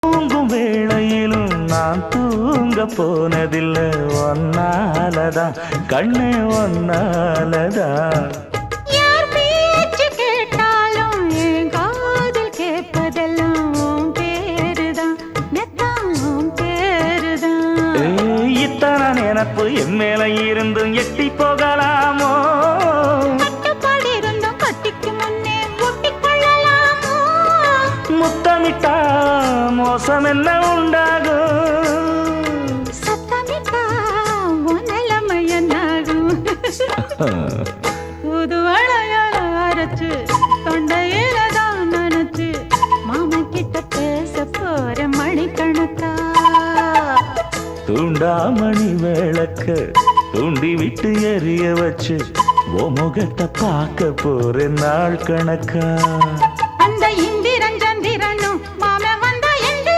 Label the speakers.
Speaker 1: தூங்கும் வேளையிலும் நான் தூங்க போனதில்லை ஒன்னாலதான் கண்ணே ஒன்னாலதான்
Speaker 2: யார் பேச்சு கேட்டாலும் என் காதில் கேட்பதெல்லாம் உன் பேருதான் மெத்தம் உன் பேருதான்
Speaker 1: இத்தனை நினப்பு என் மேல இருந்தும் எட்டி போகலாமோ
Speaker 2: கட்டுப்பாடு இருந்தும் கட்டிக்கு முன்னே ஒட்டிக்கொள்ளலாமோ
Speaker 1: முத்தமிட்டா மோசம் என்ன உண்டாகும்
Speaker 2: சத்தமிட்டா உன் நிலைமை என்னாகும் புது வளையல அரைச்சு தொண்டையில தான் நினைச்சு மாமா கிட்ட பேச போற மணிக்கணக்கா
Speaker 1: தூண்டாமணி விளக்க தூண்டி விட்டு எரிய வச்சு ஓ முகத்தை பார்க்க போற நாள் கணக்கா